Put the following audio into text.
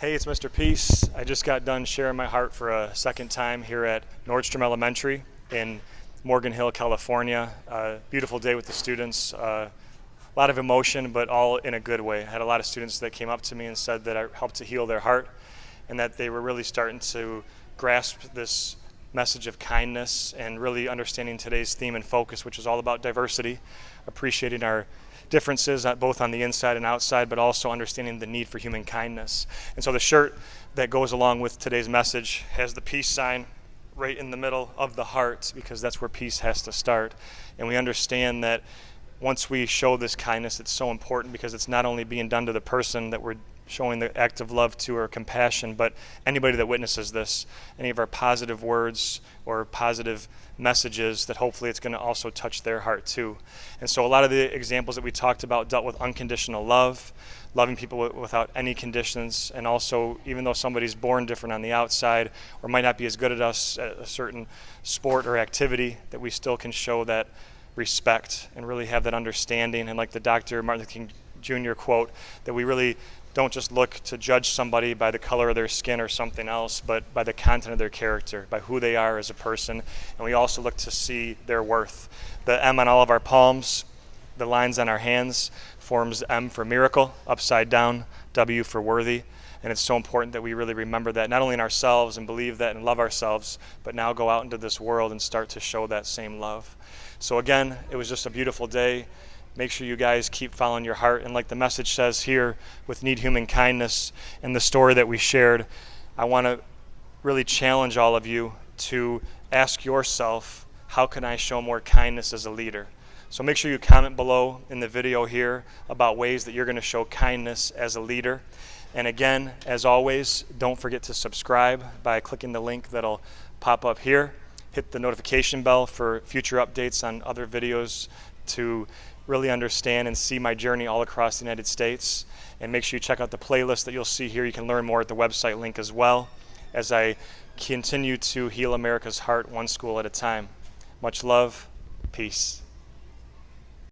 Hey, it's Mr. Peace. I just got done sharing my heart for a second time here at Nordstrom Elementary in Morgan Hill, California. Beautiful day with the students. A lot of emotion, but all in a good way. I had a lot of students that came up to me and said that I helped to heal their heart and that they were really starting to grasp this message of kindness and really understanding today's theme and focus, which is all about diversity, appreciating our differences both on the inside and outside, but also understanding the need for human kindness. And so the shirt that goes along with today's message has the peace sign right in the middle of the heart, because that's where peace has to start. And we understand that once we show this kindness, it's so important because it's not only being done to the person that we're showing the act of love to or compassion, but anybody that witnesses this, any of our positive words or positive messages, that hopefully it's going to also touch their heart too. And so a lot of the examples that we talked about dealt with unconditional love, loving people without any conditions, and also even though somebody's born different on the outside or might not be as good at us at a certain sport or activity, that we still can show that respect and really have that understanding. And like the Dr. Martin Luther King Jr. quote, that we really don't just look to judge somebody by the color of their skin or something else, but by the content of their character, by who they are as a person. And we also look to see their worth. The M on all of our palms, the lines on our hands, forms M for miracle, upside down, W for worthy. And it's so important that we really remember that, not only in ourselves and believe that and love ourselves, but now go out into this world and start to show that same love. So again, it was just a beautiful day. Make sure you guys keep following your heart. And like the message says here with Need Human Kindness and the story that we shared, I want to really challenge all of you to ask yourself, how can I show more kindness as a leader? So make sure you comment below in the video here about ways that you're going to show kindness as a leader. And again, as always, don't forget to subscribe by clicking the link that'll pop up here. Hit the notification bell for future updates on other videos to really understand and see my journey all across the United States. And make sure you check out the playlist that you'll see here. You can learn more at the website link as well, as I continue to heal America's heart one school at a time. Much love. Peace.